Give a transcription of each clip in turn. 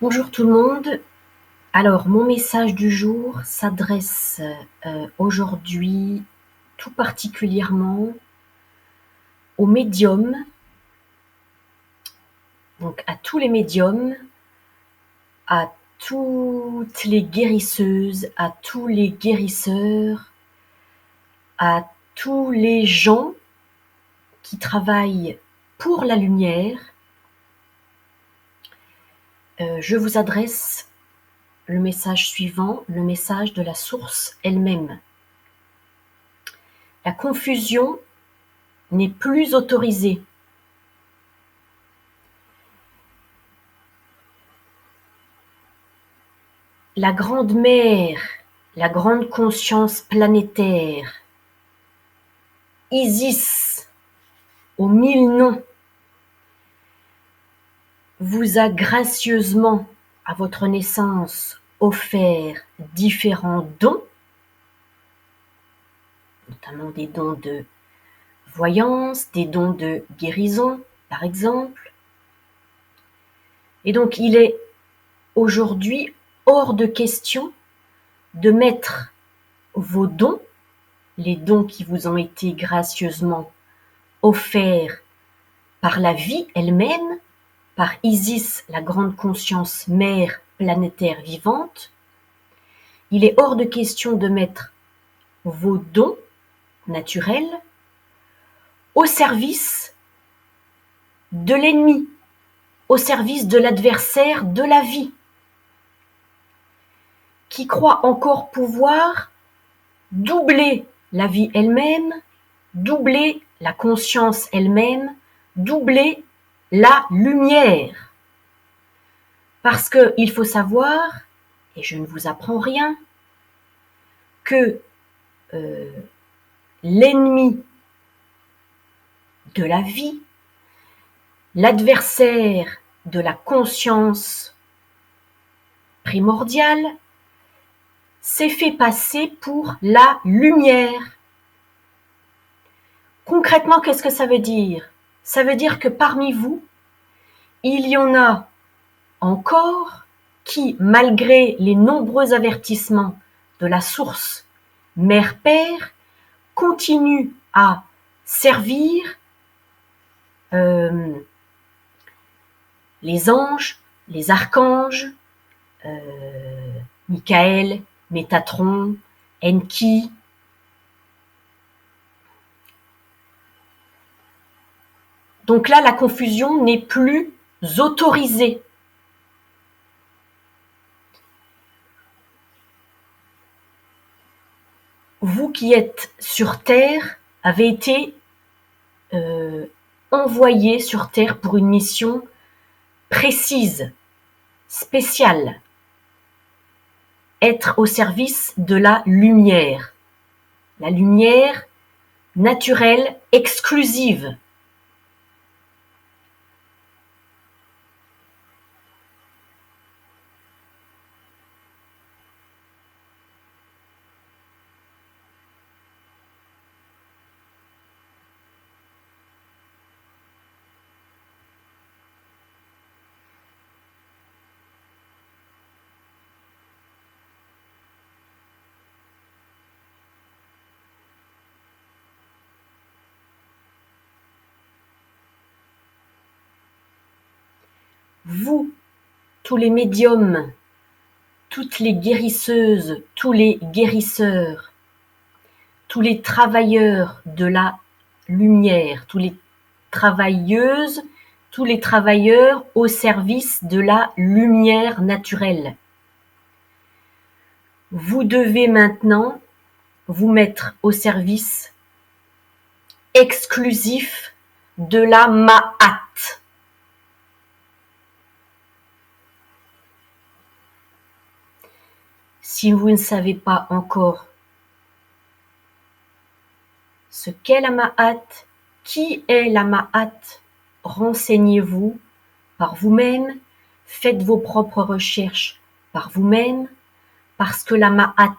Bonjour tout le monde. Alors, mon message du jour s'adresse aujourd'hui tout particulièrement aux médiums, donc à tous les médiums, à toutes les guérisseuses, à tous les guérisseurs, à tous les gens qui travaillent pour la lumière. Je vous adresse le message suivant, le message de la source elle-même. La confusion n'est plus autorisée. La grande mère, la grande conscience planétaire, Isis, aux 1000 noms, vous a gracieusement, à votre naissance, offert différents dons, notamment des dons de voyance, des dons de guérison, par exemple. Et donc, il est aujourd'hui hors de question de mettre vos dons, les dons qui vous ont été gracieusement offerts par la vie elle-même, par Isis, la grande conscience mère planétaire vivante, il est hors de question de mettre vos dons naturels au service de l'ennemi, au service de l'adversaire de la vie, qui croit encore pouvoir doubler la vie elle-même, doubler la conscience elle-même, doubler la lumière. Parce qu'il faut savoir, et je ne vous apprends rien, que l'ennemi de la vie, l'adversaire de la conscience primordiale, s'est fait passer pour la lumière. Concrètement, qu'est-ce que ça veut dire? Ça veut dire que parmi vous, il y en a encore qui, malgré les nombreux avertissements de la source mère-père, continuent à servir les anges, les archanges, Michael, Métatron, Enki. Donc là, la confusion n'est plus autorisée. Vous qui êtes sur Terre avez été envoyé sur Terre pour une mission précise, spéciale. Être au service de la lumière naturelle, exclusive. Vous, tous les médiums, toutes les guérisseuses, tous les guérisseurs, tous les travailleurs de la lumière, tous les travailleuses, tous les travailleurs au service de la lumière naturelle. Vous devez maintenant vous mettre au service exclusif de la Ma'at. Si vous ne savez pas encore ce qu'est la Ma'at, qui est la Ma'at, renseignez-vous par vous-même, faites vos propres recherches par vous-même, parce que la Ma'at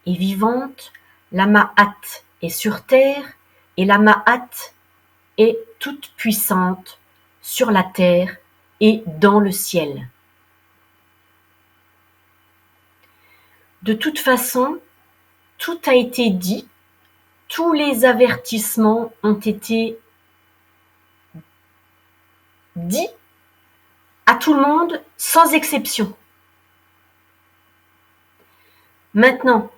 est vivante, la Ma'at est sur terre, et la Ma'at est toute puissante sur la terre et dans le ciel. De toute façon, tout a été dit, tous les avertissements ont été dits à tout le monde, sans exception. Maintenant,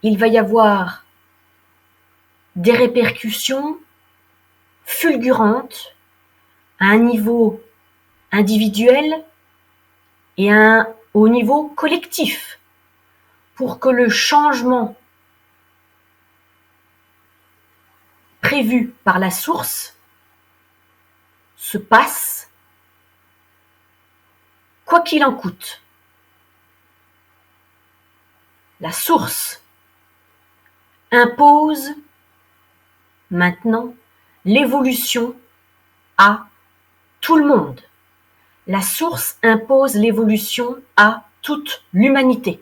il va y avoir des répercussions fulgurantes à un niveau individuel et au niveau collectif pour que le changement prévu par la source se passe, quoi qu'il en coûte. La source impose maintenant l'évolution à tout le monde. La source impose l'évolution à toute l'humanité.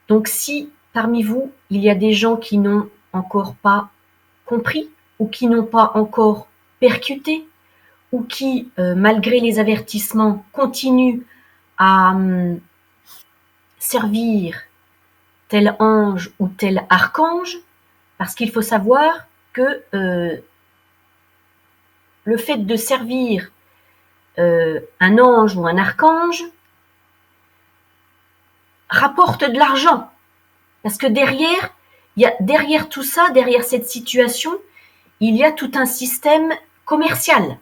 Donc si parmi vous, il y a des gens qui n'ont encore pas compris ou qui n'ont pas encore percuté ou qui, malgré les avertissements, continuent à servir tel ange ou tel archange, parce qu'il faut savoir que le fait de servir un ange ou un archange rapporte de l'argent. Parce que derrière tout ça, derrière cette situation, il y a tout un système commercial.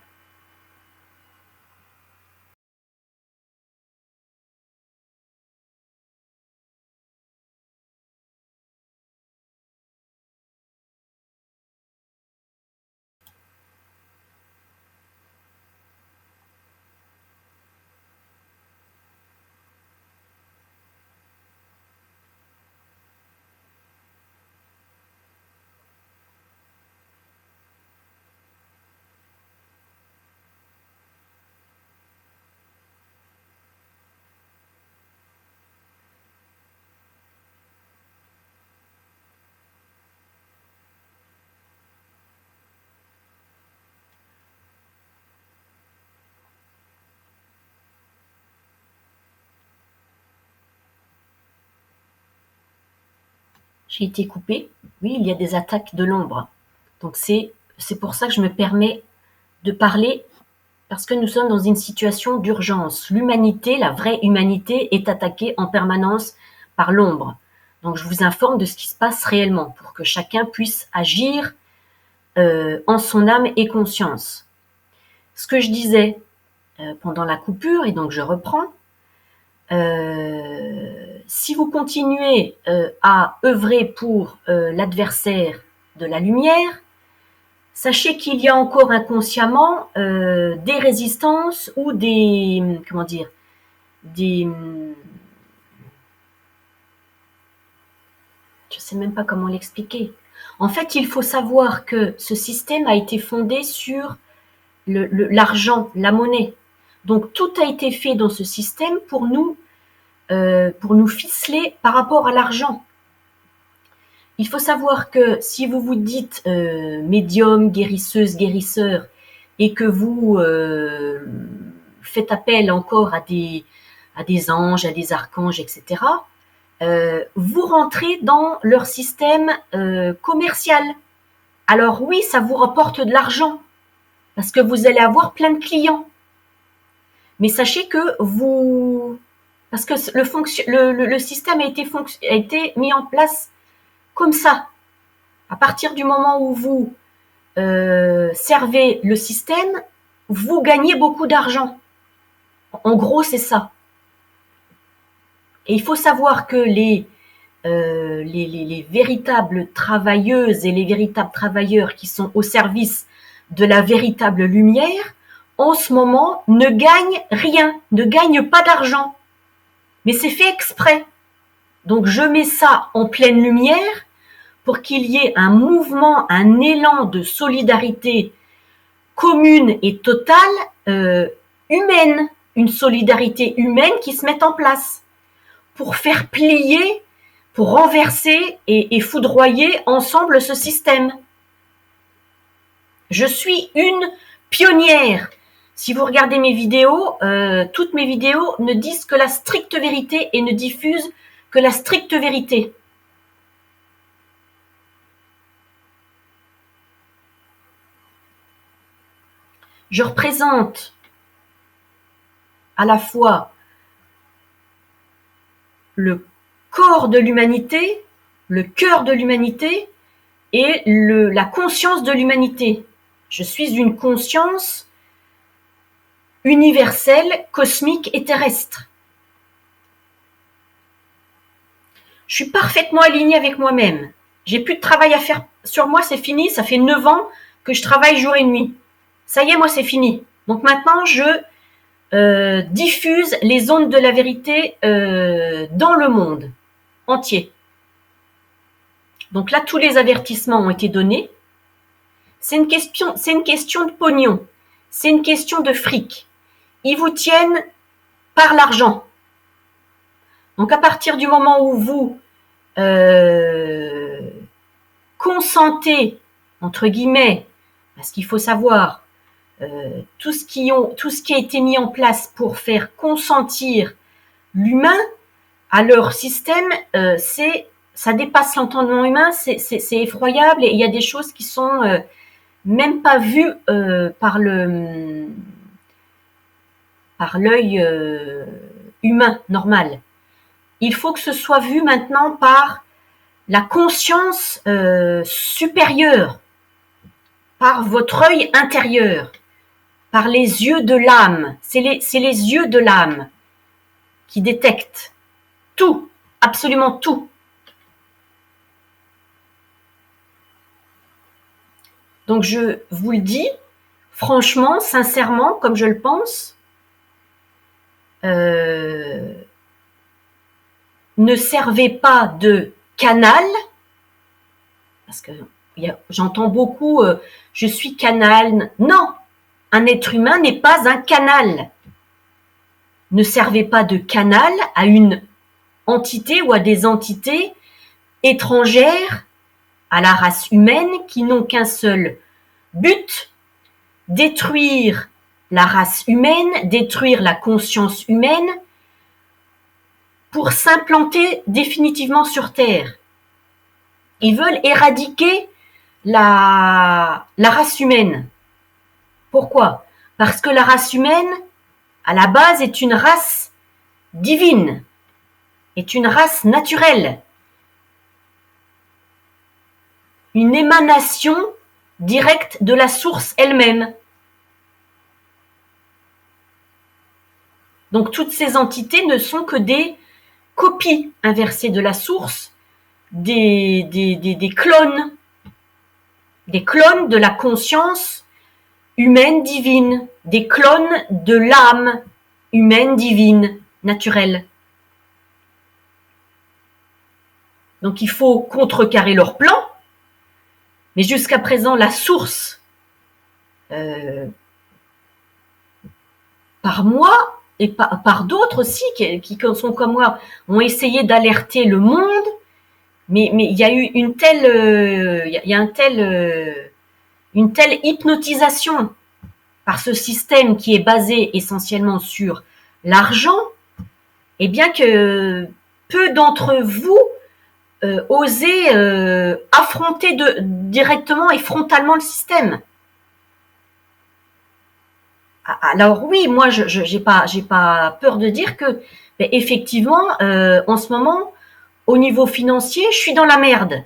J'ai été coupée. Oui, il y a des attaques de l'ombre. Donc c'est pour ça que je me permets de parler, parce que nous sommes dans une situation d'urgence. L'humanité, la vraie humanité, est attaquée en permanence par l'ombre. Donc je vous informe de ce qui se passe réellement, pour que chacun puisse agir en son âme et conscience. Ce que je disais pendant la coupure, et donc je reprends, si vous continuez à œuvrer pour l'adversaire de la lumière, sachez qu'il y a encore inconsciemment des résistances ou des, comment dire, des, je sais même pas comment l'expliquer. En fait, il faut savoir que ce système a été fondé sur l'argent, la monnaie. Donc tout a été fait dans ce système pour nous ficeler par rapport à l'argent. Il faut savoir que si vous vous dites médium, guérisseuse, guérisseur, et que vous faites appel encore à des anges, à des archanges, etc., vous rentrez dans leur système commercial. Alors oui, ça vous rapporte de l'argent, parce que vous allez avoir plein de clients. Mais sachez que parce que le système a été mis en place comme ça. À partir du moment où vous servez le système, vous gagnez beaucoup d'argent. En gros, c'est ça. Et il faut savoir que les véritables travailleuses et les véritables travailleurs qui sont au service de la véritable lumière, en ce moment, ne gagnent rien, ne gagnent pas d'argent. Mais c'est fait exprès. Donc je mets ça en pleine lumière pour qu'il y ait un mouvement, un élan de solidarité commune et totale, humaine, une solidarité humaine qui se mette en place pour faire plier, pour renverser et foudroyer ensemble ce système. Je suis une pionnière Si vous regardez mes vidéos, toutes mes vidéos ne disent que la stricte vérité et ne diffusent que la stricte vérité. Je représente à la fois le corps de l'humanité, le cœur de l'humanité et la conscience de l'humanité. Je suis une conscience universelle, cosmique et terrestre. Je suis parfaitement alignée avec moi-même. J'ai plus de travail à faire sur moi, c'est fini. Ça fait 9 ans que je travaille jour et nuit. Ça y est, moi, c'est fini. Donc maintenant, je diffuse les ondes de la vérité dans le monde entier. Donc là, tous les avertissements ont été donnés. C'est une question de pognon. C'est une question de fric. Ils vous tiennent par l'argent. Donc à partir du moment où vous consentez, entre guillemets, parce qu'il faut savoir, tout ce qui a été mis en place pour faire consentir l'humain à leur système, ça dépasse l'entendement humain, c'est effroyable et il y a des choses qui sont même pas vues par l'œil humain normal. Il faut que ce soit vu maintenant par la conscience supérieure, par votre œil intérieur, par les yeux de l'âme. C'est les yeux de l'âme qui détectent tout, absolument tout. Donc je vous le dis, franchement, sincèrement, comme je le pense, ne servez pas de canal, parce que j'entends beaucoup je suis canal. Non, un être humain n'est pas un canal. Ne servez pas de canal à une entité ou à des entités étrangères à la race humaine qui n'ont qu'un seul but, détruire la race humaine, détruire la conscience humaine pour s'implanter définitivement sur Terre. Ils veulent éradiquer la race humaine. Pourquoi? Parce que la race humaine, à la base, est une race divine, est une race naturelle, une émanation directe de la source elle-même. Donc toutes ces entités ne sont que des copies inversées de la source, des clones de la conscience humaine divine, des clones de l'âme humaine divine naturelle. Donc il faut contrecarrer leur plan, mais jusqu'à présent la source par moi et par d'autres aussi qui sont comme moi ont essayé d'alerter le monde, mais il y a eu une telle une telle hypnotisation par ce système qui est basé essentiellement sur l'argent, et bien que peu d'entre vous osez affronter directement et frontalement le système. Alors oui, moi j'ai pas peur de dire que effectivement en ce moment au niveau financier, je suis dans la merde.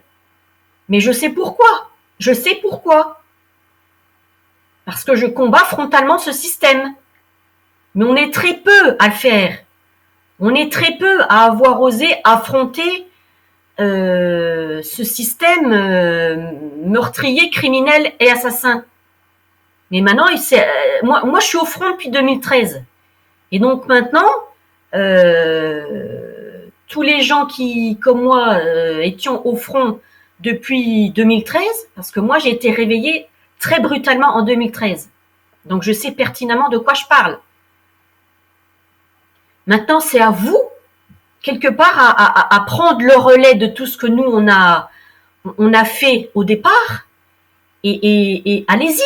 Mais je sais pourquoi. Je sais pourquoi. Parce que je combats frontalement ce système. Mais on est très peu à le faire. On est très peu à avoir osé affronter ce système meurtrier, criminel et assassin. Mais maintenant, moi, je suis au front depuis 2013. Et donc maintenant, tous les gens qui, comme moi, étions au front depuis 2013, parce que moi, j'ai été réveillée très brutalement en 2013. Donc, je sais pertinemment de quoi je parle. Maintenant, c'est à vous, quelque part, à prendre le relais de tout ce que nous, on a fait au départ, et allez-y.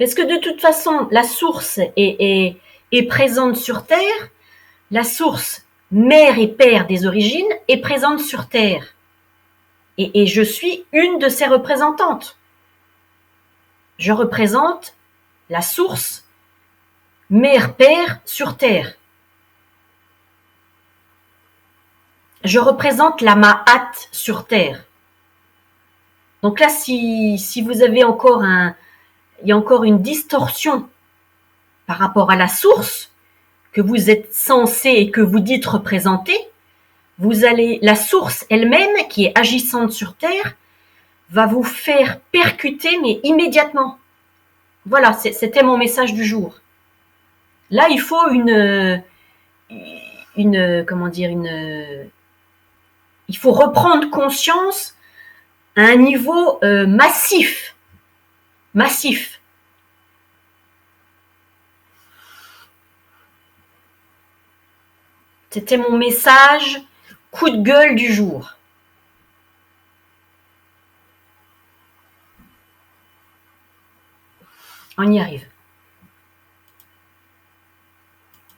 Parce que de toute façon, la source est présente sur Terre, la source mère et père des origines est présente sur Terre. Et je suis une de ses représentantes. Je représente la source mère-père sur Terre. Je représente la Ma'at sur Terre. Donc là, si vous avez encore il y a encore une distorsion par rapport à la source que vous êtes censé et que vous dites représenter, la source elle-même, qui est agissante sur Terre, va vous faire percuter, mais immédiatement. Voilà, c'était mon message du jour. Là, il faut il faut reprendre conscience à un niveau massif. Massif. C'était mon message coup de gueule du jour. On y arrive.